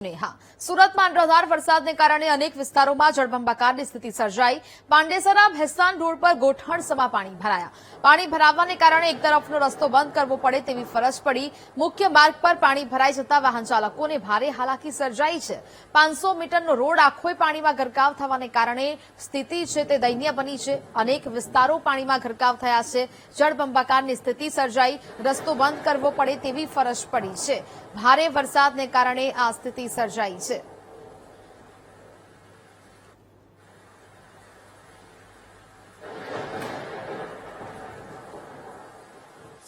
હા, સુરતમાં અનરાધાર વરસાદને કારણે અનેક વિસ્તારોમાં જળબંબાકારની સ્થિતિ સર્જાઈ। પાંડેસરા ભેસ્તાન રોડ પર ગોઠણસમા પાણી ભરાયા। પાણી ભરાવાને કારણે એક તરફનો રસ્તો બંધ કરવો પડે તેવી ફરજ પડી। મુખ્ય માર્ગ પર પાણી ભરાઈ જતા વાહન ચાલકોને ભારે હાલાકી સર્જાઈ છે। 500 મીટરનો રોડ આખોય પાણીમાં ગરકાવ થવાને કારણે સ્થિતિ છે તે દયનીય બની છે। અનેક વિસ્તારો પાણીમાં ગરકાવ થયા છે। જળબંબાકારની સ્થિતિ સર્જાઈ, રસ્તો બંધ કરવો પડે તેવી ફરજ પડી છે। ભારે વરસાદને કારણે આ સ્થિતિ સર્જાઈ છે।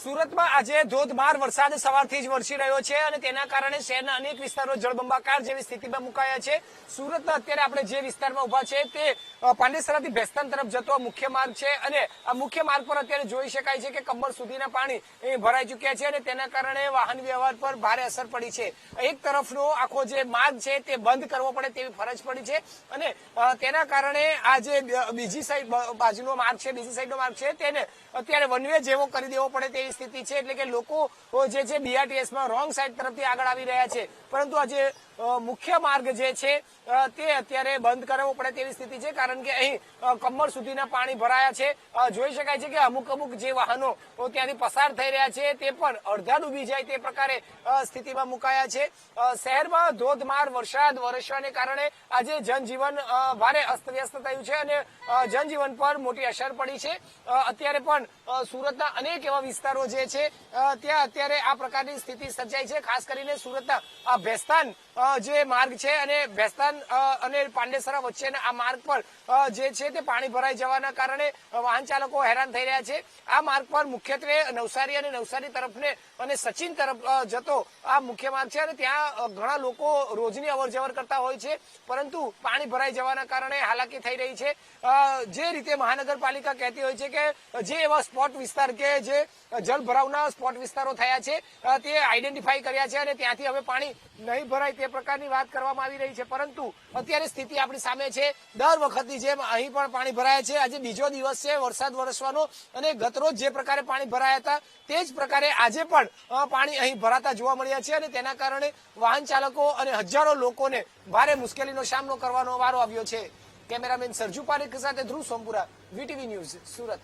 સુરતમાં આજે ધોધમાર વરસાદ સવારથી જ વરસી રહ્યો છે અને તેના કારણે શહેરના અનેક વિસ્તારો જળબંબાકાર જેવી સ્થિતિમાં મુકાયા છે। સુરતના અત્યારે આપણે જે વિસ્તારમાં ઉભા છે તે પાંડેસરાથી ભેસ્તાન તરફ જતો મુખ્ય માર્ગ છે અને આ મુખ્ય માર્ગ પર અત્યારે જોઈ શકાય છે કે કમર સુધીના પાણી ભરાઈ ચૂક્યા છે અને તેના કારણે વાહન વ્યવહાર પર ભારે અસર પડી છે। એક તરફનો આખો જે માર્ગ છે તે બંધ કરવો પડે તેવી ફરજ પડી છે અને તેના કારણે આ જે બીજી સાઈડ બાજુનો માર્ગ છે, બીજી સાઈડનો માર્ગ છે તેને અત્યારે વન વે જેવો કરી દેવો પડે તેવી સ્થિતિ છે। એટલે કે લોકો જે છે બીઆરટીએસમાં રોંગ સાઈડ તરફથી આગળ આવી રહ્યા છે, પરંતુ આ જે મુખ્ય માર્ગ જે છે તે અત્યારે બંધ કરવો પડે તેવી સ્થિતિ છે, કારણ કે અહીં કમર સુધીના પાણી ભરાયા છે। જોઈ શકાય છે કે અમુક જે વાહનો ત્યાંથી પસાર થઈ રહ્યા છે તે પણ અડધા ડૂબી જાય તે પ્રકારે સ્થિતિમાં મુકાયા છે। શહેરમાં ધોધમાર વરસાદ વરસવાને કારણે આજે જનજીવન ભારે અસ્તવ્યસ્ત થયું છે અને જનજીવન પર મોટી અસર પડી છે। અત્યારે પણ સુરતના અનેક એવા વિસ્તારો જે છે ત્યાં અત્યારે આ પ્રકારની સ્થિતિ સર્જાઈ છે। ખાસ કરીને સુરતના આ ભેસ્તાન જે માર્ગ છે અને ભેસ્તાન અને પાંડેસરા વચ્ચેના આ માર્ગ પર જે છે તે પાણી ભરાઈ જવાના કારણે વાહન ચાલકો હેરાન થઈ રહ્યા છે। આ માર્ગ પર મુખ્યત્વે નવસારી અને નવસારી તરફને અને સચિન તરફ જતો આ મુખ્ય માર્ગ છે અને ત્યાં ઘણા લોકો રોજની અવરજવર કરતા હોય છે, પરંતુ પાણી ભરાઈ જવાના કારણે હાલાકી થઈ રહી છે। જે રીતે મહાનગરપાલિકા કહેતી હોય છે કે જે એવા સ્પોટ વિસ્તાર કે જે જળભરાવના સ્પોટ વિસ્તારો થયા છે તે આઈડેન્ટિફાઈ કર્યા છે અને ત્યાંથી હવે પાણી નહીં ભરાય તે પ્રકારની વાત કરવામાં આવી રહી છે, પરંતુ અત્યારે સ્થિતિ આપણી સામે છે। દર વખતની જેમ અહીં પણ પાણી ભરાયા છે। આજે બીજો દિવસ છે વરસાદ વરસવાનો અને ગતરોજ જે પ્રકારે પાણી ભરાયા હતા તે જ પ્રકારે આજે પણ પાણી અહીં ભરાતા જોવા મળ્યા છે અને તેના કારણે વાહન ચાલકો અને હજારો લોકોને ભારે મુશ્કેલીનો સામનો કરવાનો વારો આવ્યો છે। કેમેરામેન સરજુ પારેખ સાથે ધ્રુવ સોમપુરા, વીટીવી ન્યૂઝ, સુરત।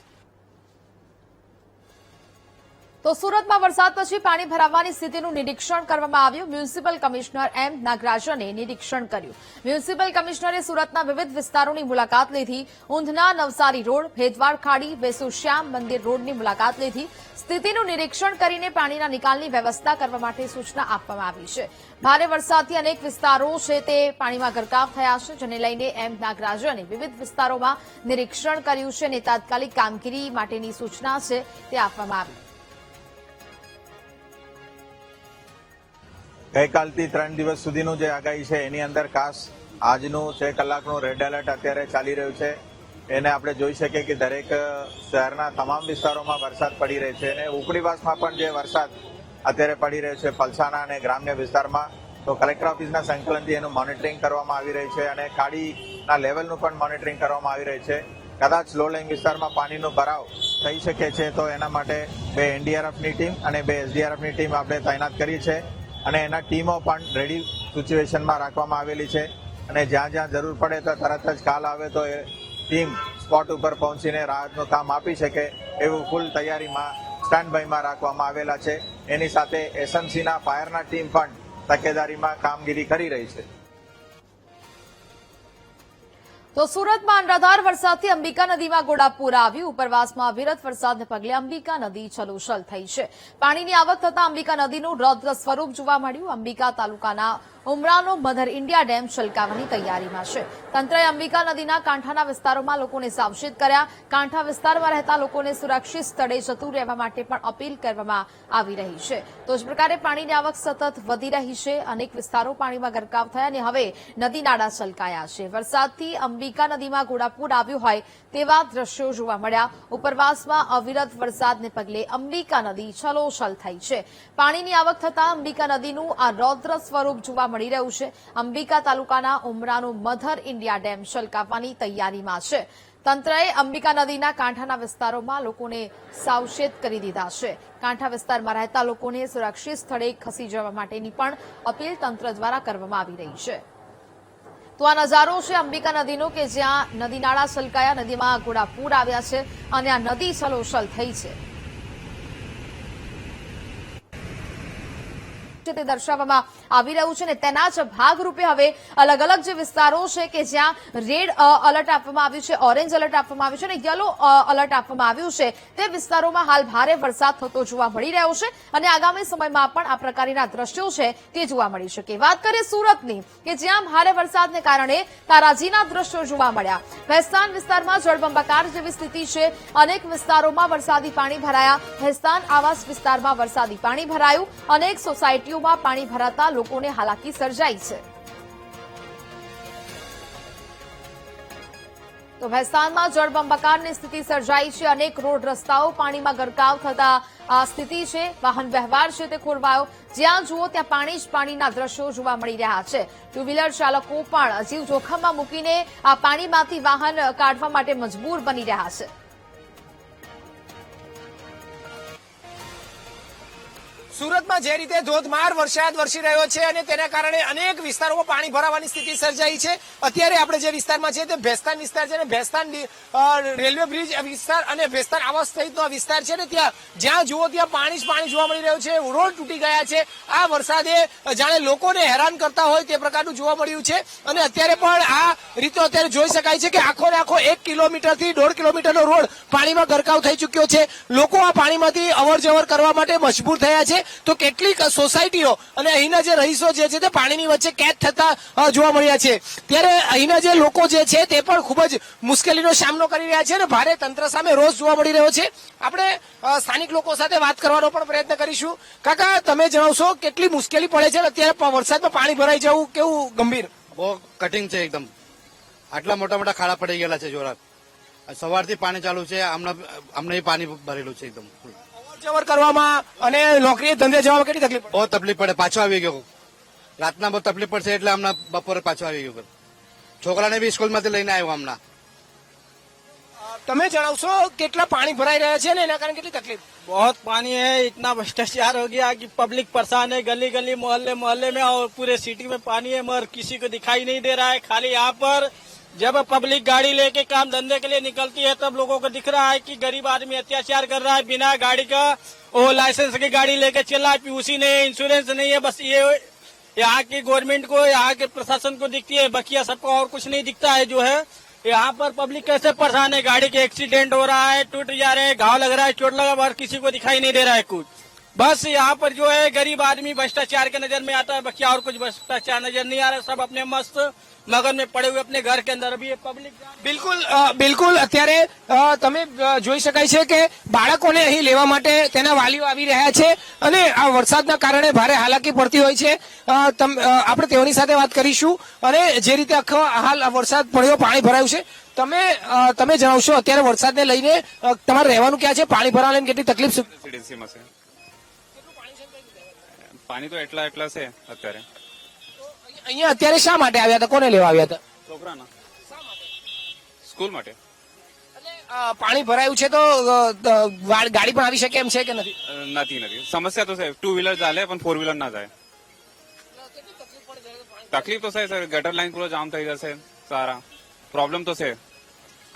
તો સુરતમાં વરસાદ પછી પાણી ભરાવાની સ્થિતિનું નિરીક્ષણ કરવામાં આવ્યું। મ્યુનિસિપલ કમિશનર એમ નાગરાજને નિરીક્ષણ કર્યું। મ્યુનિસિપલ કમિશનરે સુરતના વિવિધ વિસ્તારોની મુલાકાત લીધી। ઊંધના નવસારી રોડ, ભેદવાડ ખાડી, વેસુ શ્યામ મંદિર રોડની મુલાકાત લીધી। સ્થિતિનું નિરીક્ષણ કરીને પાણીના નિકાલની વ્યવસ્થા કરવા માટે સૂચના આપવામાં આવી છે। ભારે વરસાદથી અનેક વિસ્તારો છે તે પાણીમાં ગરકાવ થયા છે, જેને લઈને એમ નાગરાજને વિવિધ વિસ્તારોમાં નિરીક્ષણ કર્યું છે અને તાત્કાલિક કામગીરી માટેની સૂચના છે તે આપવામાં આવી। ગઈકાલથી 3 દિવસ સુધીનું જે આગાહી છે એની અંદર ખાસ આજનું 6 કલાકનું રેડ એલર્ટ અત્યારે ચાલી રહ્યું છે। એને આપણે જોઈ શકીએ કે દરેક શહેરના તમામ વિસ્તારોમાં વરસાદ પડી રહ્યો છે અને ઉપરીવાસમાં પણ જે વરસાદ અત્યારે પડી રહ્યો છે પલસાણા અને ગ્રામ્ય વિસ્તારમાં, તો કલેક્ટર ઓફિસના સંકલનથી એનું મોનિટરિંગ કરવામાં આવી રહ્યું છે અને ખાડીના લેવલનું પણ મોનિટરિંગ કરવામાં આવી રહ્યું છે। કદાચ લો લાઇંગ વિસ્તારમાં પાણીનો ભરાવ થઈ શકે છે તો એના માટે 2 એનડીઆરએફની ટીમ અને 2 એસડીઆરએફની ટીમ આપણે તૈનાત કરી છે અને એના ટીમો પણ રેડી સિચ્યુએશનમાં રાખવામાં આવેલી છે અને જ્યાં જ્યાં જરૂર પડે તો તરત જ કાલ આવે તો એ ટીમ સ્પોટ ઉપર પહોંચીને રાહતનું કામ આપી શકે એવું ફૂલ તૈયારીમાં સ્ટેન્ડ બાયમાં રાખવામાં આવેલા છે। એની સાથે એસએમસીના ફાયરના ટીમ પણ તકેદારીમાં કામગીરી કરી રહી છે। તો સુરતમાં અનરાધાર વરસાદથી અંબિકા નદીમાં ઘોડાપૂર આવ્યું। ઉપરવાસમાં અવિરત વરસાદને પગલે અંબિકા નદી છલોછલ થઈ છે। પાણીની આવક થતા અંબિકા નદીનું રૌદ્ર સ્વરૂપ જોવા મળ્યું। અંબિકા તાલુકાના ઉમરાનો મધર ઇન્ડિયા ડેમ છલકાવવાની તૈયારીમાં છે। તંત્રએ અંબિકા નદીના કાંઠાના વિસ્તારોમાં લોકોને સાવચેત કર્યા। કાંઠા વિસ્તારમાં રહેતા લોકોને સુરક્ષિત સ્થળે જતું રહેવા માટે પણ અપીલ કરવામાં આવી રહી છે। તો જ પ્રકારે પાણીની આવક સતત વધી રહી છે। અનેક વિસ્તારો પાણીમાં ગરકાવ થયા અને હવે નદી નાળા છલકાયા છે। વરસાદથી અંબિકા નદીમાં ઘોડાપૂર આવ્યું હોય તેવા દ્રશ્યો જોવા મળ્યા। ઉપરવાસમાં અવિરત વરસાદને પગલે અંબિકા નદી છલોછલ થઈ છે। પાણીની આવક થતા અંબિકા નદીનું આ રૌદ્ર સ્વરૂપ જોવા મળી રહ્યું છે। અંબિકા તાલુકાના ઉમરાનો મધર ઇન્ડિયા ડેમ છલકાવવાની તૈયારીમાં છે। તંત્રએ અંબિકા નદીના કાંઠાના વિસ્તારોમાં લોકોને સાવચેત કરી દીધા છે. કાંઠા વિસ્તારમાં રહેતા લોકોને સુરક્ષિત સ્થળે ખસી જવા માટેની પણ અપીલ તંત્ર દ્વારા કરવામાં આવી રહી છે. તો આ નજારો છે અંબિકા નદીનો કે જ્યાં નદી નાળા છલકાયા, નદીમાં ઘોડાપૂર આવ્યા છે અને આ નદી છલોછલ થઈ છે તે દર્શાવવામાં આવી રહ્યું છે. અને તેના જ ભાગરૂપે હવે અલગ અલગ જે વિસ્તારો છે કે જ્યાં રેડ એલર્ટ આપવામાં આવ્યું છે, ઓરેન્જ એલર્ટ આપવામાં આવ્યું છે અને યલો એલર્ટ આપવામાં આવ્યું છે, તે વિસ્તારોમાં હાલ ભારે વરસાદ થતો જોવા મળી રહ્યો છે અને આગામી સમયમાં પણ આ પ્રકારના દ્રશ્યો છે તે જોવા મળી શકે. વાત કરીએ સુરતની કે જ્યાં ભારે વરસાદને કારણે તારાજીના દ્રશ્યો જોવા મળ્યા. ભેસ્તાન વિસ્તારમાં જળબંબાકાર જેવી સ્થિતિ છે. અનેક વિસ્તારોમાં વરસાદી પાણી ભરાયા. ભેસ્તાન આવાસ વિસ્તારમાં વરસાદી પાણી ભરાયું. અનેક સોસાયટીઓ પાણી ભરાતા લોકોને હાલાકી સર્જાઈ છે. તો ભેસ્તાનમાં જળબંબાકારની સ્થિતિ સર્જાઈ છે. અનેક રોડ રસ્તાઓ પાણીમાં ગરકાવ થતા આ સ્થિતિ છે. વાહન વ્યવહાર છે તે ખોરવાયો. જ્યાં જુઓ ત્યાં પાણી જ પાણીના દ્રશ્યો જોવા મળી રહ્યા છે. ટુ વ્હીલર ચાલકો પણ જીવ જોખમમાં મૂકીને આ પાણીમાંથી વાહન કાઢવા માટે મજબૂર બની રહ્યા છે. સુરતમાં જે રીતે ધોધમાર વરસાદ વરસી રહ્યો છે અને તેના કારણે અનેક વિસ્તારોમાં પાણી ભરાવાની સ્થિતિ સર્જાઈ છે. અત્યારે આપણે જે વિસ્તારમાં છે તે ભેસ્તાન વિસ્તાર છે અને ભેસ્તાન રેલવે બ્રિજ વિસ્તાર અને ભેસ્તાન આવાસ સહિતનો વિસ્તાર છે ને ત્યાં જ્યાં જુઓ ત્યાં પાણી જ પાણી જોવા મળી રહ્યું છે. રોડ તૂટી ગયા છે. આ વરસાદે જાણે લોકોને હેરાન કરતા હોય તે પ્રકારનું જોવા મળ્યું છે અને અત્યારે પણ આ રીતે અત્યારે જોઈ શકાય છે કે આખો ને આખો 1 કિલોમીટરથી 1.5 કિલોમીટરનો રોડ પાણીમાં ગરકાવ થઈ ચૂક્યો છે. લોકો આ પાણીમાંથી અવર જવર કરવા માટે મજબૂર થયા છે. તો કેટલીક સોસાયટીઓ અને અહીંના જે રહીશો જે છે તે પાણીની વચ્ચે કેદ થતા જોવા મળ્યા છે. ત્યારે અહીંના જે લોકો જે છે તે પણ ખૂબ જ મુશ્કેલીનો સામનો કરી રહ્યા છે અને ભારે તંત્ર સામે રોષ જોવા મળી રહ્યો છે. આપણે સ્થાનિક લોકો સાથે વાત કરવાનો પણ પ્રયત્ન કરીશું. કાકા, તમે જણાવશો કેટલી મુશ્કેલી પડે છે અત્યારે વરસાદમાં પાણી ભરાઈ જવું કેવું ગંભીર? બહુ કઠિન છે એકદમ. આટલા મોટા મોટા ખાડા પડી ગયેલા છે જોરાત. સવારથી પાણી ચાલુ છે. અમને પાણી ભરેલું છે એકદમ. જવર કરવામાં અને નોકરી ધંધે જવામાં કેટલી તકલીફ પડે? બહુ તકલીફ પડે. પાછો આવી ગયો. રાતના બહુ તકલીફ પડશે એટલે હમણાં બપોરે પાછો આવી ગયો. છોકરાને બી સ્કૂલમાંથી લઈને આવ્યો હમણાં. તમે જણાવશો કેટલા પાણી ભરાઈ રહ્યા છે ને એના કારણે કેટલી તકલીફ? बहुत पानी है, इतना भ्रष्टाचार हो गया कि पब्लिक परेशान है. गली गली मोहल्ले मोहल्ले में और पूरे सिटी में पानी है मगर किसी को दिखाई नहीं दे रहा है. खाली यहाँ पर जब पब्लिक गाड़ी लेके काम धंधे के लिए निकलती है तब लोगों को दिख रहा है कि गरीब आदमी अत्याचार कर रहा है. बिना गाड़ी का वो लाइसेंस की गाड़ी लेके चल रहा है. पीयूसी नहीं, इंश्योरेंस नहीं है. बस ये यहाँ की गवर्नमेंट को, यहाँ के प्रशासन को दिखती है. बकिया सबको और कुछ नहीं दिखता है. जो है यहाँ पर पब्लिक कैसे परेशान है. गाड़ी के एक्सीडेंट हो रहा है, टूट जा रहे हैं, घाव लग रहा है, चोट लगा, और किसी को दिखाई नहीं दे रहा है कुछ. बस यहाँ पर जो है गरीब आदमी भ्रष्टाचार के नजर में आता है. बकिया और कुछ भ्रष्टाचार नजर नहीं आ रहा. सब अपने मस्त मगन में पड़े हुए अपने घर के अंदर. अभी ये पब्लिक બિલકુલ અત્યારે તમે જોઈ શકાય છે કે બાળકોને અહીં લેવા માટે તેના વાલીઓ આવી રહ્યા છે અને આ વરસાદના કારણે ભારે હાલાકી પડતી હોય છે. આપણે તેઓની સાથે વાત કરીશું અને જે રીતે આખો હાલ વરસાદ પડ્યો, પાણી ભરાયું છે, તમે જણાવશો અત્યારે વરસાદને લઈને તમારે રહેવાનું ક્યાં છે? પાણી ભરાવા લઈને કેટલી તકલીફ છે? રેસિડેન્સીમાં છે. પાણી તો એટલા છે અત્યારે. અહીંયા અત્યારે શા માટે આવ્યા હતા? કોને લેવા આવ્યા હતા? છોકરાના સ્કૂલ માટે. પાણી ભરાયું છે તો ગાડી પણ આવી શકે એમ છે કે નથી? નથી. સમસ્યા તો છે. 2 વ્હીલર ચાલે પણ 4 વ્હીલર ના જાય. તકલીફ તો છે સર. ગટર લાઈન પૂરો જામ થઈ જશે. સારા પ્રોબ્લેમ તો છે.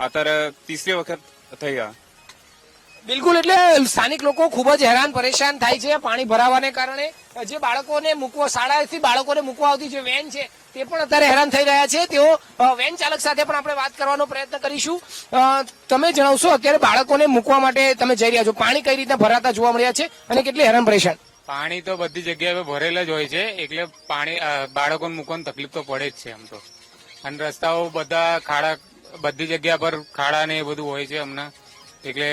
અત્યારે 3રી વખત થઈ ગયા. બિલકુલ, એટલે સ્થાનિક લોકો ખૂબ જ હેરાન પરેશાન થાય છે પાણી ભરાવાને કારણે. જે બાળકોને મૂકવા, શાળાથી બાળકોને મૂકવા આવતી જે વેન છે તે પણ અત્યારે હેરાન થઈ રહ્યા છે. તેઓ વેન ચાલક સાથે પણ આપણે વાત કરવાનો પ્રયત્ન કરીશું. તમે જણાવશો અત્યારે બાળકોને મૂકવા માટે તમે જઈ રહ્યા છો, પાણી કઈ રીતના ભરાતા જોવા મળ્યા છે અને કેટલી હેરાન પરેશાન? પાણી તો બધી જગ્યાએ ભરેલા જ હોય છે એટલે પાણી બાળકોને મૂકવાની તકલીફ તો પડે જ છે આમ તો. અને રસ્તાઓ બધા ખાડા, બધી જગ્યા પર ખાડા ને એ બધું હોય છે હમણાં, એટલે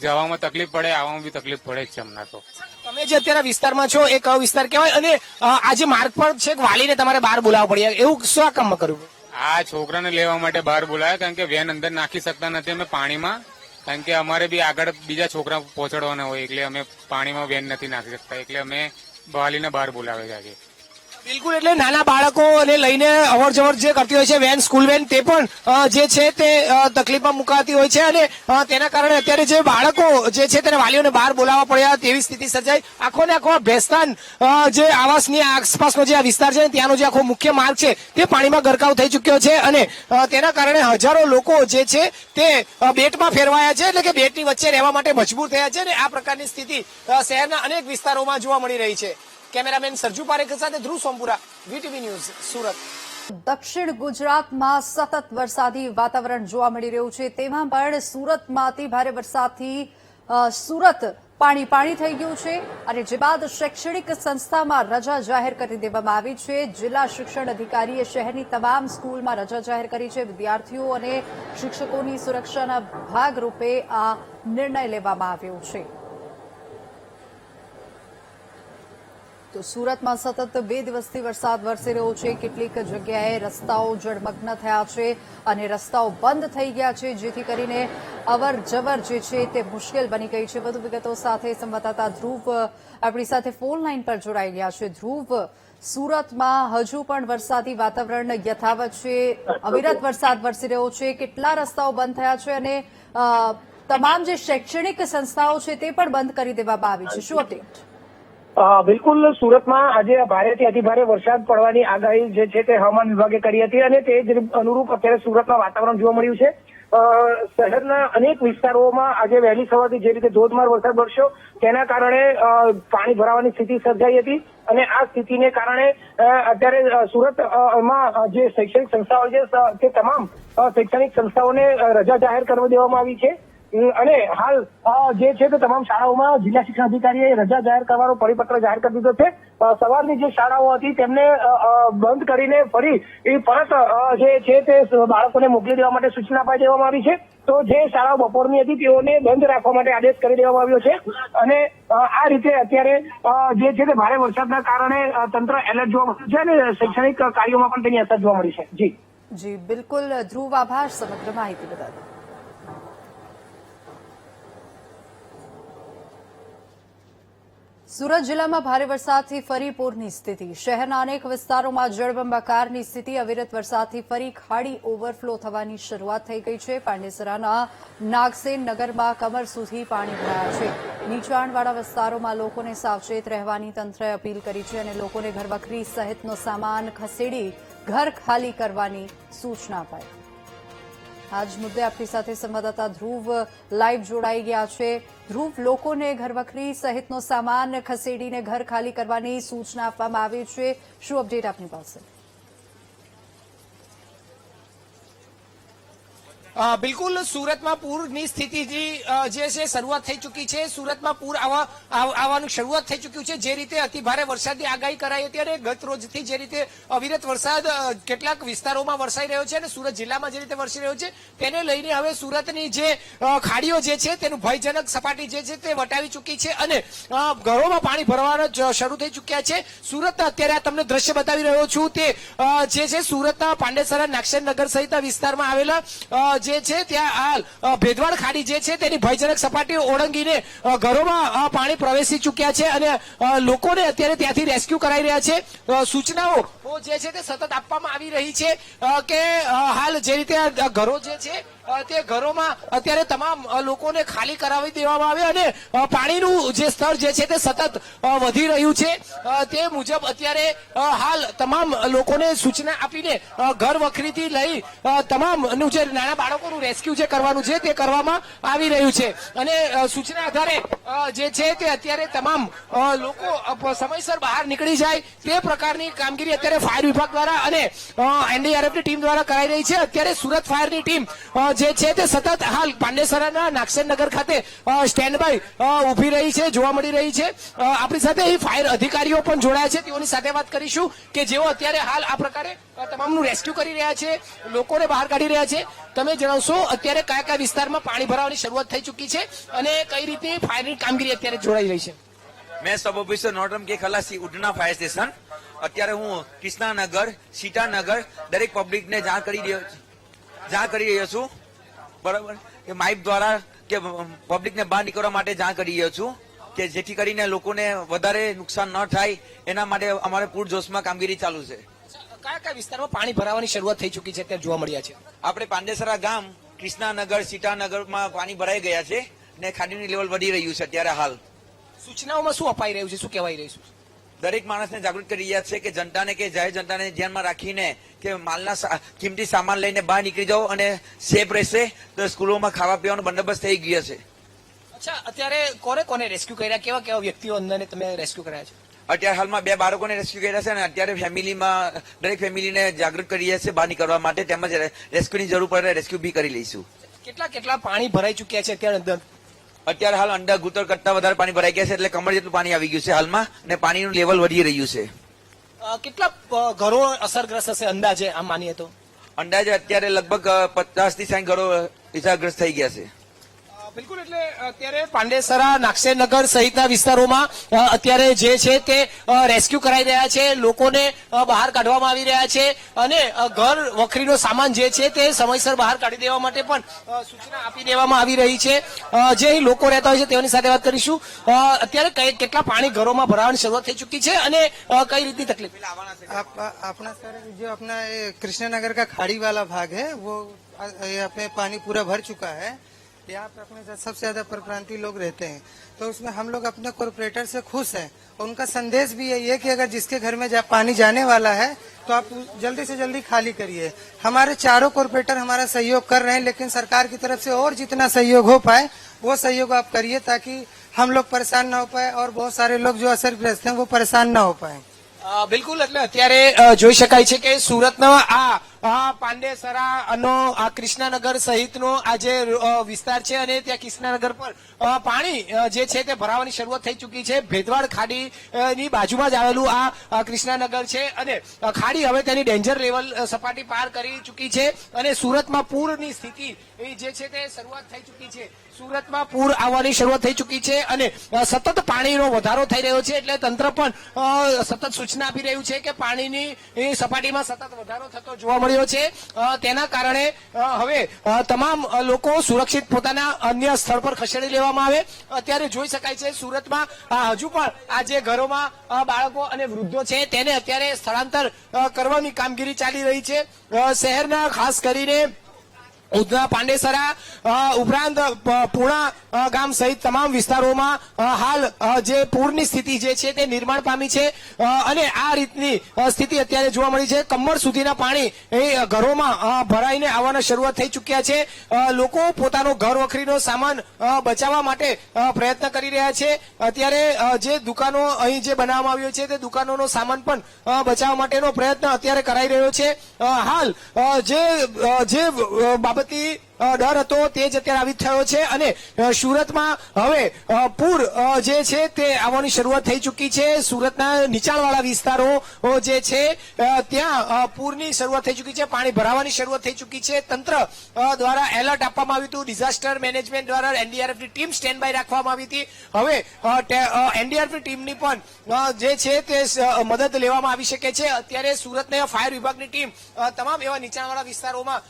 જવામાં તકલીફ પડે, આવવામાં બી તકલીફ પડે જ છે હમણાં તો. તમે જે અત્યારે વિસ્તારમાં છો એ કયો વિસ્તાર કહેવાય અને આજે માર્ગ પર છે વાલીને તમારે બહાર બોલાવવા પડ્યા, એવું શું કામમાં કર્યું? આ છોકરાને લેવા માટે બહાર બોલાયા કારણ કે વેન અંદર નાખી શકતા નથી અમે પાણીમાં, કારણ કે અમારે બી આગળ બીજા છોકરા પહોંચાડવાના હોય એટલે અમે પાણીમાં વેન નથી નાખી શકતા, એટલે અમે વાલીને બહાર બોલાવે છે આજે. બિલકુલ, એટલે નાના બાળકોને લઈને અવર જવર જે કરતી હોય છે વેન, સ્કૂલ વેન, તે પણ જે છે તે તકલીફમાં મુકાતી હોય છે અને તેના કારણે અત્યારે જે બાળકો જે છે તેને વાલીઓને બહાર બોલાવવા પડ્યા તેવી સ્થિતિ સર્જાઈ. આખો ને આખો ભેસ્તાન જે આવાસની આસપાસનો જે આ વિસ્તાર છે ત્યાંનો જે આખો મુખ્ય માર્ગ છે તે પાણીમાં ગરકાવ થઈ ચુક્યો છે અને તેના કારણે હજારો લોકો જે છે તે બેટમાં ફેરવાયા છે, એટલે કે બેટની વચ્ચે રહેવા માટે મજબૂર થયા છે અને આ પ્રકારની સ્થિતિ શહેરના અનેક વિસ્તારોમાં જોવા મળી રહી છે. કેમેરામેન સરજુ પારેખ સાથે ધ્રુવ સોમપુરા, વીટીવી ન્યૂઝ, સુરત. દક્ષિણ ગુજરાતમાં સતત વરસાદી વાતાવરણ જોવા મળી રહ્યું છે. તેમાં પણ સુરતમાં અતિ ભારે વરસાદથી સુરત પાણી થઈ ગયું છે અને જે બાદ શૈક્ષણિક સંસ્થામાં રજા જાહેર કરી દેવામાં આવી છે. જિલ્લા શિક્ષણ અધિકારીએ શહેરની તમામ સ્કૂલમાં રજા જાહેર કરી છે. વિદ્યાર્થીઓ અને શિક્ષકોની સુરક્ષાના ભાગરૂપે આ નિર્ણય લેવામાં આવ્યો છે. તો સુરતમાં સતત 2 દિવસથી વરસાદ વરસી રહ્યો છે. કેટલીક જગ્યાએ રસ્તાઓ જળમગ્ન થયા છે અને રસ્તાઓ બંધ થઈ ગયા છે, જેથી કરીને અવર જવર જે છે તે મુશ્કેલ બની ગઈ છે. વધુ વિગતો સાથે સંવાદદાતા ધ્રુવ આપણી સાથે ફોન લાઈન પર જોડાઈ ગયા છે. ધ્રુવ, સુરતમાં હજુ પણ વરસાદી વાતાવરણ યથાવત છે, અવિરત વરસાદ વરસી રહ્યો છે. કેટલા રસ્તાઓ બંધ થયા છે અને તમામ જે શૈક્ષણિક સંસ્થાઓ છે તે પણ બંધ કરી દેવામાં આવી છે. શું અપડેટ? બિલકુલ, સુરતમાં આજે ભારેથી અતિભારે વરસાદ પડવાની આગાહી જે છે તે હવામાન વિભાગે કરી હતી અને તે જ અનુરૂપ અત્યારે સુરતમાં વાતાવરણ જોવા મળ્યું છે. શહેરના અનેક વિસ્તારોમાં આજે વહેલી સવારથી જે રીતે ધોધમાર વરસાદ વરસ્યો તેના કારણે પાણી ભરાવાની સ્થિતિ સર્જાઈ હતી અને આ સ્થિતિને કારણે અત્યારે સુરતમાં જે શૈક્ષણિક સંસ્થાઓ છે તે તમામ શૈક્ષણિક સંસ્થાઓને રજા જાહેર કરી દેવામાં આવી છે અને હાલ જે છે તે તમામ શાળાઓમાં જિલ્લા શિક્ષણ અધિકારીએ રજા જાહેર કરવાનો પરિપત્ર જાહેર કરી દીધો છે. સવારની જે શાળાઓ હતી તેમને બંધ કરીને ફરી પરત જે છે તે બાળકોને મોકલી દેવા માટે સૂચના અપાઈ દેવામાં આવી છે. તો જે શાળાઓ બપોરની હતી તેઓને બંધ રાખવા માટે આદેશ કરી દેવામાં આવ્યો છે અને આ રીતે અત્યારે જે છે તે ભારે વરસાદના કારણે તંત્ર એલર્ટ જોવા મળ્યું છે અને શૈક્ષણિક કાર્યોમાં પણ તેની અસર જોવા મળી છે. જી બિલકુલ ધ્રુવ, આભાર સમગ્ર માહિતી બદલ. સુરત જિલ્લામાં ભારે વરસાદથી ફરી પૂરની સ્થિતિ. શહેરના અનેક વિસ્તારોમાં જળબંબાકારની સ્થિતિ. અવિરત વરસાદથી ફરી ખાડી ઓવરફ્લો થવાની શરૂઆત થઈ ગઈ છે. પાંડેસરાના નાગસેન નગરમાં કમર સુધી પાણી ભરાયા છે. નીચાણવાળા વિસ્તારોમાં લોકોને સાવચેત રહેવાની તંત્રએ અપીલ કરી છે અને લોકોને ઘરવખરી સહિતનો સામાન ખસેડી ઘર ખાલી કરવાની સૂચના અપાઈ. આજ મુદ્દે આપણી સાથે સંવાદદાતા ધ્રુવ લાઈવ જોડાઈ ગયા છે. ધ્રુવ, લોકોને ઘરવખરી સહિતનો સામાન ખસેડીને ઘર ખાલી કરવાની સૂચના આપવામાં આવી છે. શું અપડેટ આપની પાસે? બિલકુલ, સુરતમાં પૂરની સ્થિતિ જે છે શરૂઆત થઈ ચૂકી છે. સુરતમાં પૂર આવવાનું શરૂઆત થઈ ચૂક્યું છે. જે રીતે અતિભારે વરસાદની આગાહી કરાઈ હતી અને ગત રોજથી જે રીતે અવિરત વરસાદ કેટલાક વિસ્તારોમાં વરસાઈ રહ્યો છે અને સુરત જિલ્લામાં જે રીતે વરસી રહ્યો છે તેને લઈને હવે સુરતની જે ખાડીઓ જે છે તેનું ભયજનક સપાટી જે છે તે વટાવી ચૂકી છે અને ઘરોમાં પાણી ભરવાના શરૂ થઈ ચૂક્યા છે. સુરતના અત્યારે તમને દ્રશ્ય બતાવી રહ્યો છું તે જે છે સુરતના પાંડેસરા, નાગસેન નગર સહિત વિસ્તારમાં આવેલા જે છે ત્યાં હાલ ભેદવાડ ખાડી જે છે તેની ભયજનક સપાટી ઓળંગીને ઘરોમાં પાણી પ્રવેશી ચૂક્યા છે અને લોકોને અત્યારે ત્યાંથી રેસ્ક્યુ કરાઈ રહ્યા છે. સૂચનાઓ જે છે તે સતત આપવામાં આવી રહી છે કે હાલ જે રીતે ઘરો જે છે તે ઘરોમાં અત્યારે તમામ લોકોને ખાલી કરાવી દેવામાં આવે અને પાણીનું જે સ્તર જે છે તે સતત વધી રહ્યું છે. તે મુજબ અત્યારે હાલ તમામ લોકોને સૂચના આપીને ઘર વખરીથી લઈ તમામનું જે નાના બાળકોનું રેસ્ક્યુ જે કરવાનું છે તે કરવામાં આવી રહ્યું છે અને સૂચના આધારે જે છે તે અત્યારે તમામ લોકો સમયસર બહાર નીકળી જાય તે પ્રકારની કામગીરી અત્યારે ફાયર વિભાગ દ્વારા અને એનડીઆરએફની ટીમ દ્વારા કરાઈ રહી છે. અત્યારે સુરત ફાયરની ટીમ જે છે તે સતત હાલ પાંડેસરાના નાગસેન નગર ખાતે સ્ટેન્ડ બાય ઉભી રહી છે, જોવા મળી રહી છે. આપણી સાથે ફાયર અધિકારીઓ પણ જોડાયા છે, તેઓની સાથે વાત કરીશું કે જેઓ અત્યારે હાલ આ પ્રકારે તમામનું રેસ્ક્યુ કરી રહ્યા છે, લોકોને બહાર કાઢી રહ્યા છે. તમે જણાવશો અત્યારે કયા કયા વિસ્તારમાં પાણી ભરાવાની શરૂઆત થઈ ચૂકી છે અને કઈ રીતે ફાયરની કામગીરી અત્યારે જોડાઈ રહી છે? मैं सब ऑफिसर नोटरम के खलासी उडना फायर स्टेशन અત્યારે હું કૃષ્ણાનગર, સીતાનગર દરેક પબ્લિકને જાણ કરી રહ્યો છું. બરાબર, કે માઇક દ્વારા કે પબ્લિકને બહાર નીકળવા માટે જાણ કરી રહ્યો છું કે જેથી કરીને લોકોને વધારે નુકસાન ન થાય એના માટે અમારે પૂરજોશમાં કામગીરી ચાલુ છે. કયા કયા વિસ્તારમાં પાણી ભરાવાની શરૂઆત થઈ ચૂકી છે ત્યાં જોવા મળ્યા છે? આપણે પાંડેસરા ગામ, કૃષ્ણાનગર, સીતાનગરમાં પાણી ભરાઈ ગયા છે ને ખાડીનું લેવલ વધી રહ્યું છે અત્યારે હાલ. સૂચનાઓમાં શું અપાઈ રહ્યું છે, શું કહેવાય રહ્યું છે? દરેક માણસને જાગૃત કરી રહ્યા છે કે જનતાને કે જાહેર જનતાને ધ્યાનમાં રાખીને કે માલના કિંમતી સામાન લઈને બહાર નીકળી જાઓ અને સેફ રહેશે. તો સ્કૂલોમાં ખાવા પીવાનો બંદોબસ્ત થઈ ગયો છે. અચ્છા, અત્યારે કોને કોને રેસ્ક્યુ કર્યા, કેવા કેવા વ્યક્તિઓ અંદરને તમે રેસ્ક્યુ કર્યા છે? અત્યારે હાલમાં 2 બાળકોને રેસ્ક્યુ કર્યા છે અને અત્યારે ફેમિલીમાં દરેક ફેમિલીને જાગૃત કરી રહ્યા છે બહાર નીકળવા માટે, તેમજ રેસ્ક્યુની જરૂર પડે રેસ્ક્યુ બી કરી લઈશું. કેટલા પાણી ભરાઈ ચૂક્યા છે અત્યારે અંદર? અત્યારે હાલ અંડા ઘૂંટણ કરતા વધારે પાણી ભરાઈ ગયા છે, એટલે કમર જેટલું પાણી આવી ગયું છે હાલમાં અને પાણીનું લેવલ વધી રહ્યું છે. કેટલા ઘરો અસરગ્રસ્ત હશે અંદાજે આમ માનીએ તો? અંદાજે અત્યારે લગભગ 50 થી 60 ઘરો ઇજાગ્રસ્ત થઈ ગયા છે. બિલકુલ, એટલે અત્યારે પાંડેસરા, નાગસેનગર સહિતના વિસ્તારોમાં અત્યારે જે છે તે રેસ્ક્યુ કરાઈ રહ્યા છે, લોકોને બહાર કાઢવામાં આવી રહ્યા છે અને ઘર વખરીનો સામાન જે છે તે સમયસર બહાર કાઢી દેવા માટે પણ સૂચના આપી દેવામાં આવી રહી છે. જે અહીં લોકો રહેતા હોય છે તેઓની સાથે વાત કરીશું. અત્યારે કેટલા પાણી ઘરોમાં ભરાવાની શરૂઆત થઈ ચૂકી છે અને કઈ રીતની તકલીફ? अपना सर जो अपना कृष्णनगर का खाड़ी वाला भाग है वो यहाँ पे पानी पूरा भर चुका है. यहाँ पे अपने सबसे ज्यादा परप्रांतीय लोग रहते हैं, तो उसमें हम लोग अपने कॉर्पोरेटर से खुश हैं. और उनका संदेश भी यही है कि अगर जिसके घर में पानी जाने वाला है तो आप जल्दी से जल्दी खाली करिए. हमारे चारों कॉर्पोरेटर हमारा सहयोग कर रहे हैं, लेकिन सरकार की तरफ से और जितना सहयोग हो पाए वो सहयोग आप करिए ताकि हम लोग परेशान न हो पाए और बहुत सारे लोग जो असरग्रस्त हैं वो परेशान न हो पाए. બિલકુલ, એટલે અત્યારે જોઈ શકાય છે કે સુરતનો આ પાંડેસરાનો આ કૃષ્ણાનગર સહિતનો આ જે વિસ્તાર છે અને ત્યાં કૃષ્ણાનગર પર પાણી જે છે તે ભરાવાની શરૂઆત થઈ ચૂકી છે. ભેદવાડ ખાડીની બાજુમાં જ આવેલું આ કૃષ્ણાનગર છે અને ખાડી હવે તેની ડેન્જર લેવલ સપાટી પાર કરી ચૂકી છે અને સુરતમાં પૂરની સ્થિતિ જે છે તે શરૂઆત થઈ ચૂકી છે. સુરતમાં પૂર આવવાની શરૂઆત થઈ ચૂકી છે અને સતત પાણીનો વધારો થઈ રહ્યો છે, એટલે તંત્ર પણ સતત સૂચના આપી રહ્યું છે કે પાણીની સપાટીમાં સતત વધારો થતો જોવા મળ્યો છે. તેના કારણે હવે તમામ લોકો સુરક્ષિત પોતાના અન્ય સ્થળ પર ખસેડી લેવામાં આવે. અત્યારે જોઈ શકાય છે સુરતમાં હજુ પણ આ જે ઘરોમાં બાળકો અને વૃદ્ધો છે તેને અત્યારે સ્થળાંતર કરવાની કામગીરી ચાલી રહી છે. શહેરના ખાસ કરીને ઉધના, પાંડેસરા ઉપરાંત પૂર્ણા ગામ સહિત તમામ વિસ્તારોમાં હાલ જે પૂરની સ્થિતિ જે છે તે નિર્માણ પામી છે અને આ રીતની સ્થિતિ અત્યારે જોવા મળી છે. કમર સુધીના પાણી એ ઘરોમાં ભરાઈને આવવાના શરૂઆત થઈ ચૂક્યા છે. લોકો પોતાનો ઘર વખરીનો સામાન બચાવવા માટે પ્રયત્ન કરી રહ્યા છે. અત્યારે જે દુકાનો અહીં જે બનાવવામાં આવ્યો છે તે દુકાનોનો સામાન પણ બચાવવા માટેનો પ્રયત્ન અત્યારે કરાઈ રહ્યો છે. હાલ જે બાબત ડર હતો તે જ અત્યારે આવી થયો છે અને સુરતમાં હવે પૂર જે છે તે આવવાની શરૂઆત થઈ ચૂકી છે. સુરતના નીચાણવાળા વિસ્તારો જે છે ત્યાં પૂરની શરૂઆત થઈ ચૂકી છે, પાણી ભરાવાની શરૂઆત થઈ ચૂકી છે. તંત્ર દ્વારા એલર્ટ આપવામાં આવ્યું હતું. ડિઝાસ્ટર મેનેજમેન્ટ દ્વારા એનડીઆરએફની ટીમ સ્ટેન્ડ બાય રાખવામાં આવી હતી. હવે એનડીઆરએફની ટીમની પણ જે છે તે મદદ લેવામાં આવી શકે છે. અત્યારે સુરતના ફાયર વિભાગની ટીમ તમામ એવા નીચાણવાળા વિસ્તારોમાં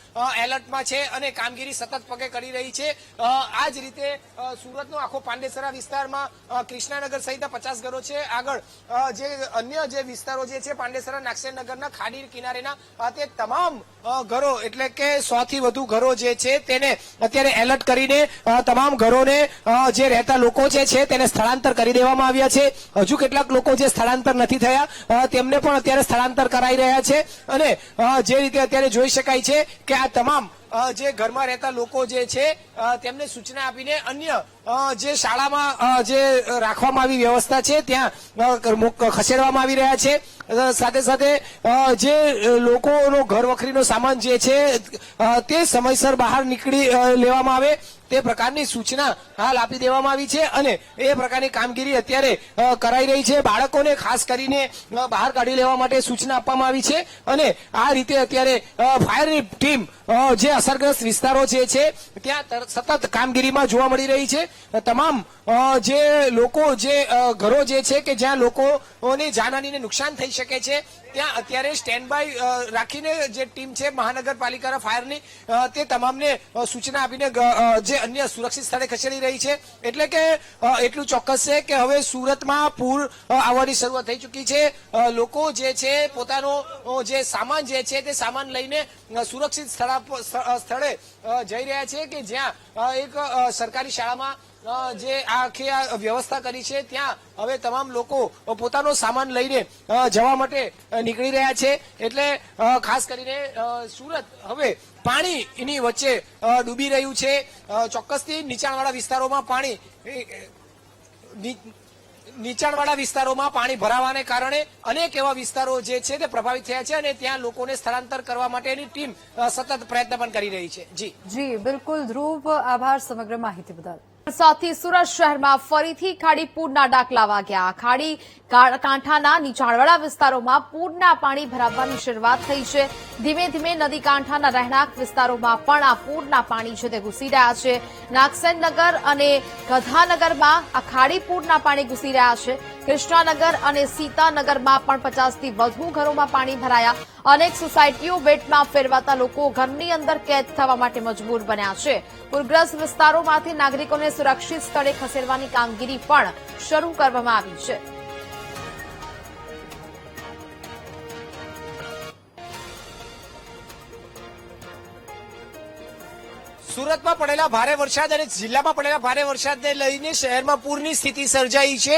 એલર્ટમાં છે અને કામગીરી સતત પગે કરી રહી છે. આ જ રીતે સુરતનો આખો પાંડેસરા વિસ્તારમાં કૃષ્ણાનગર સહિતના 50 ઘરો છે. આગળ જે અન્ય જે વિસ્તારો જે છે પાંડેસરા, નાગસેનગરના ખાડી કિનારેના તે તમામ ઘરો એટલે કે 100 થી વધુ ઘરો જે છે તેને અત્યારે એલર્ટ કરીને તમામ ઘરોને જે રહેતા લોકો છે તેને સ્થળાંતર કરી દેવામાં આવ્યા છે. હજુ કેટલાક લોકો જે સ્થળાંતર નથી થયા તેમને પણ અત્યારે સ્થળાંતર કરાઈ રહ્યા છે અને જે રીતે અત્યારે જોઈ શકાય છે કે આ તમામ જે ઘરમાં રહેતા લોકો જે છે તેમને સૂચના આપીને અન્ય જે શાળામાં જે રાખવામાં આવી વ્યવસ્થા છે ત્યાં ખસેડવામાં આવી રહ્યા છે. સાથે સાથે જે લોકોનો ઘર વખરીનો સામાન જે છે તે સમયસર બહાર નીકળી લેવામાં આવે તે પ્રકારની સૂચના હાલ આપી દેવામાં આવી છે અને એ પ્રકારની કામગીરી અત્યારે કરાઈ રહી છે. બાળકોને ખાસ કરીને બહાર કાઢી લેવા માટે સૂચના આપવામાં આવી છે અને આ રીતે અત્યારે ફાયરની ટીમ જે અસરગ્રસ્ત વિસ્તારો જે છે ત્યાં સતત કામગીરીમાં જોવા મળી રહી છે. તમામ જે લોકો જે ઘરો જે છે કે જ્યાં લોકોની જાનહાનિને નુકસાન થઈ શકે છે ત્યાં અત્યારે સ્ટેન્ડ બાય રાખીને જે ટીમ છે મહાનગરપાલિકાના ફાયરની તે તમામને સૂચના આપીને જે અન્ય સુરક્ષિત સ્થળે ખસેડી રહી છે. એટલે કે એટલું ચોક્કસ છે કે હવે સુરતમાં પૂર આવવાની શરૂઆત થઈ ચૂકી છે. લોકો જે છે પોતાનો જે સામાન જે છે તે સામાન લઈને સુરક્ષિત સ્થળે જઈ રહ્યા છે કે જ્યાં એક સરકારી શાળામાં જે આખી આ વ્યવસ્થા કરી છે ત્યાં હવે તમામ લોકો પોતાનો સામાન લઈને જવા માટે નીકળી રહ્યા છે. એટલે ખાસ કરીને સુરત હવે પાણીની વચ્ચે ડૂબી રહ્યું છે. ચોક્કસથી નીચાણવાળા વિસ્તારોમાં પાણી ભરાવાને કારણે અનેક એવા વિસ્તારો જે છે તે પ્રભાવિત થયા છે અને ત્યાં લોકોને સ્થળાંતર કરવા માટેની ટીમ સતત પ્રયત્ન પણ કરી રહી છે. જી બિલકુલ ધ્રુવ, આભાર સમગ્ર માહિતી બદલ. વરસાદથી સુરત શહેરમાં ફરીથી ખાડી પૂરના ડાકલા વાગ્યા. ખાડી કાંઠાના નીચાણવાળા વિસ્તારોમાં પૂરના પાણી ભરાવવાની શરૂઆત થઈ છે. ધીમે ધીમે નદી કાંઠાના રહેણાંક વિસ્તારોમાં પણ આ પૂરના પાણી છે તે ઘૂસી રહ્યા છે. નાગસેનનગર અને ગધાનગરમાં આ ખાડી પૂરના પાણી ઘૂસી રહ્યા છે. કૃષ્ણાનગર અને સીતાનગરમાં પણ 50 થી વધુ ઘરોમાં પાણી ભરાયા. અનેક સોસાયટીઓ બેટમાં ફેરવાતા લોકો ઘરની અંદર કેદ થવા માટે મજબૂર બન્યા છે. પૂરગ્રસ્ત વિસ્તારોમાંથી નાગરિકોને સુરક્ષિત સ્થળે ખસેડવાની કામગીરી પણ શરૂ કરવામાં આવી છે. સુરતમાં પડેલા ભારે વરસાદ અને જિલ્લામાં પડેલા ભારે વરસાદને લઈને શહેરમાં પૂરની સ્થિતિ સર્જાઈ છે.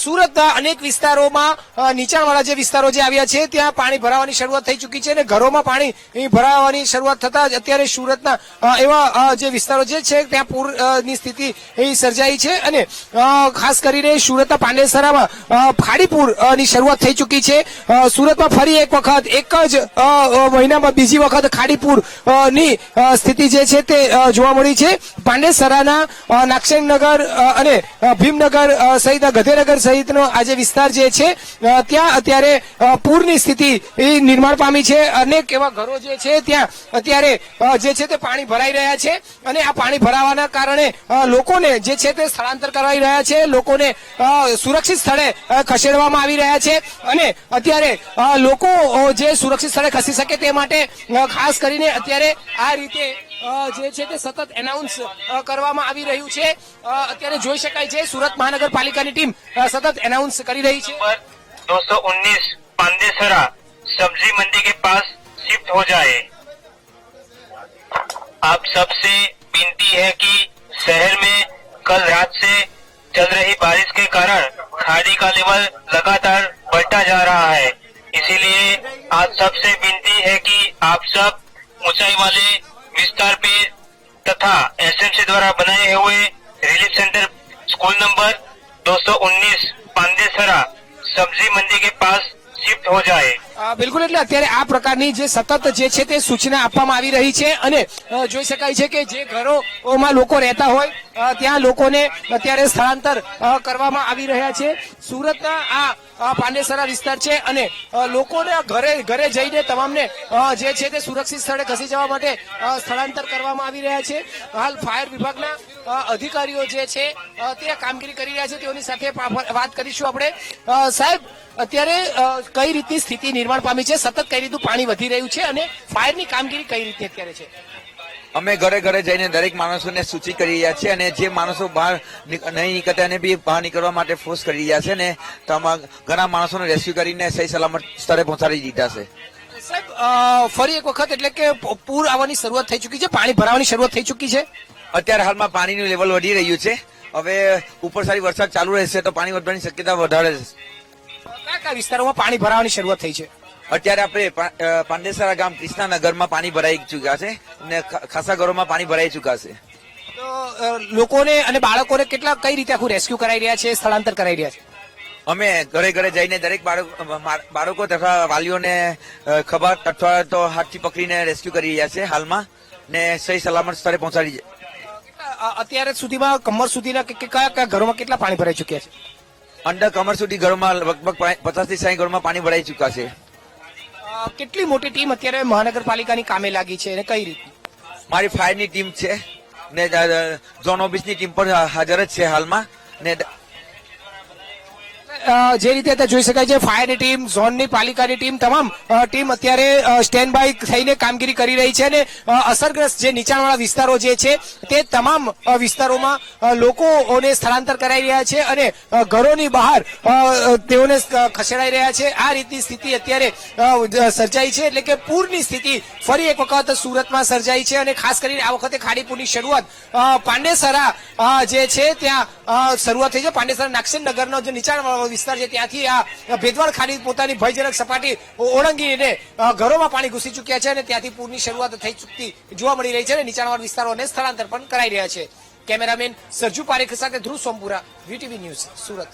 સુરતના અનેક વિસ્તારોમાં નીચાણવાળા જે વિસ્તારો જે આવ્યા છે ત્યાં પાણી ભરાવાની શરૂઆત થઈ ચૂકી છે અને ઘરોમાં પાણી ભરાવાની શરૂઆત થતા જ અત્યારે સુરતના એવા જે વિસ્તારો જે છે ત્યાં પૂરની સ્થિતિ સર્જાઈ છે અને ખાસ કરીને સુરતના પાંડેસરામાં ખાડીપૂરની શરૂઆત થઈ ચૂકી છે. સુરતમાં ફરી એક વખત એક જ મહિનામાં બીજી વખત ખાડીપૂરની સ્થિતિ જે છે તે જોવા મળી છે. પાંડેસરાના નાગસેનનગર અને ભીમનગર સહિતના ગધેનગર સહિતનો આ જે વિસ્તાર જે છે ત્યાં અત્યારે પૂરની સ્થિતિ નિર્માણ પામી છે. અનેક એવા ઘરો જે છે ત્યાં અત્યારે જે છે તે પાણી ભરાઈ રહ્યા છે અને આ પાણી ભરાવાના કારણે લોકોને જે છે તે સ્થળાંતર કરાવી રહ્યા છે. લોકોને સુરક્ષિત સ્થળે ખસેડવામાં આવી રહ્યા છે અને અત્યારે લોકો જે સુરક્ષિત સ્થળે ખસી શકે તે માટે ખાસ કરીને અત્યારે આ રીતે જે છે તે સતત એનાઉન્સ કરવામાં આવી રહ્યું છે. અત્યારે જોઈ શકાય છે સુરત મહાનગરપાલિકાની ટીમ સતત એનાઉન્સ કરી રહી છે. 219 पांडेसरा सब्जी मंडी के पास शिफ्ट हो जाए. आप सबसे विनती है कि शहर में कल रात से चल रही बारिश के कारण खाड़ी का लेवल लगातार बढ़ता जा रहा है. इसीलिए आज सबसे विनती है कि आप सब ऊंचाई वाले विस्तार पे तथा एसएमसी द्वारा बनाए हुए relief centre school number 219 Pandesara सब्जी मंडी के पास शिफ्ट हो जाए. બિલકુલ, એટલે અત્યારે આ પ્રકારની જે સતત જે છે તે સૂચના આપવામાં આવી રહી છે અને જોઈ શકાય છે કે જે ઘરોમાં લોકો રહેતા હોય ત્યાં લોકોને અત્યારે સ્થળાંતર કરવામાં આવી રહ્યા છે. સુરતના આ પાંડેસરા વિસ્તાર છે અને લોકોને ઘરે જઈને તમામને જે છે તે સુરક્ષિત સ્થળે ખસી જવા માટે સ્થળાંતર કરવામાં આવી રહ્યા છે. હાલ ફાયર વિભાગના અધિકારીઓ જે છે તે કામગીરી કરી રહ્યા છે. તેઓની સાથે વાત કરીશું આપણે. સાહેબ, અત્યારે કઈ રીતની સ્થિતિ નિર્માણ પામી છે? સતત કઈ રીતનું પાણી વધી રહ્યું છે અને ફાયરની કામગીરી કઈ રીતે અત્યારે છે? અમે ઘરે ઘરે જઈને દરેક માણસોને સૂચિત કરી રહ્યા છીએ અને જે માણસો બહાર નહીં નીકળતા એને બી બહાર નીકળવા માટે ફોર્સ કરી રહ્યા છે ને ઘણા માણસોને રેસ્ક્યુ કરીને સહી સલામત સ્થળે પહોંચાડી દીધા છે. સાહેબ, ફરી એક વખત એટલે કે પૂર આવવાની શરૂઆત થઈ ચૂકી છે, પાણી ભરાવાની શરૂઆત થઈ ચૂકી છે. અત્યારે હાલમાં પાણીનું લેવલ વધી રહ્યું છે. હવે ઉપર સારી વરસાદ ચાલુ રહેશે તો પાણી વધવાની શક્યતા વધારે છે. કયા કયા વિસ્તારોમાં પાણી ભરાવાની શરૂઆત થઈ છે? અત્યારે આપણે પાંડેસરા ગામ કૃષ્ણાનગરમાં પાણી ભરાઈ ચુક્યા છે અને ખાસા ઘરોમાં પાણી ભરાઈ ચુક્યા છે. તો લોકોને અને બાળકોને કઈ રીતે આખું રેસ્ક્યુ કરાઈ રહ્યા છે, સ્થળાંતર કરાઈ રહ્યા છે? અમે ઘરે ઘરે જઈને દરેક બાળકો તથા વાલીઓને ખબર અથવા તો હાથથી પકડીને રેસ્ક્યુ કરી રહ્યા છે હાલમાં ને સહી સલામત સ્થળે પહોંચાડી. અત્યારે સુધીમાં કમર સુધીના કયા કયા ઘરોમાં કેટલા પાણી ભરાઈ ચુક્યા છે? અંડર કમર સુધી ઘરોમાં લગભગ 50 થી 60 ઘરોમાં પાણી ભરાઈ ચુક્યા છે. કેટલી મોટી ટીમ અત્યારે મહાનગરપાલિકાની કામે લાગી છે અને કઈ રીતે? મારી ફાયરની ટીમ છે ને ઝોન ઓફિસની ટીમ પણ હાજર જ છે હાલમાં ને જે રીતે અત્યારે જોઈ શકાય છે ફાયરની ટીમ, ઝોનની પાલિકાની ટીમ, તમામ ટીમ અત્યારે સ્ટેન્ડ બાય થઈને કામગીરી કરી રહી છે અને અસરગ્રસ્ત જે નીચાણવાળા વિસ્તારો જે છે તે તમામ વિસ્તારોમાં લોકોને સ્થળાંતર કરાઈ રહ્યા છે અને ઘરોની બહાર તેઓને ખસેડાઈ રહ્યા છે. આ રીતની સ્થિતિ અત્યારે સર્જાઈ છે, એટલે કે પૂરની સ્થિતિ ફરી એક વખત સુરતમાં સર્જાઈ છે અને ખાસ કરીને આ વખતે ખાડીપુરની શરૂઆત પાંડેસરા જે છે ત્યાં શરૂઆત થઈ છે. પાંડેસરા નાગસેનનગરનો જે નીચાણવાળો વિસ્તાર છે ત્યાંથી આ ભેદવાડ ખાડી પોતાની ભયજનક સપાટી ઓળંગીને ઘરોમાં પાણી ઘૂસી ચૂક્યા છે અને ત્યાંથી પૂરની શરૂઆત થઈ ચૂકતી જોવા મળી રહી છે અને નીચાણવાળા વિસ્તારોને સ્થળાંતર પણ કરાઈ રહ્યા છે. કેમેરામેન સરજુ પારેખ સાથે ધ્રુવ સોમપુરા, વીટીવી ન્યૂઝ, સુરત.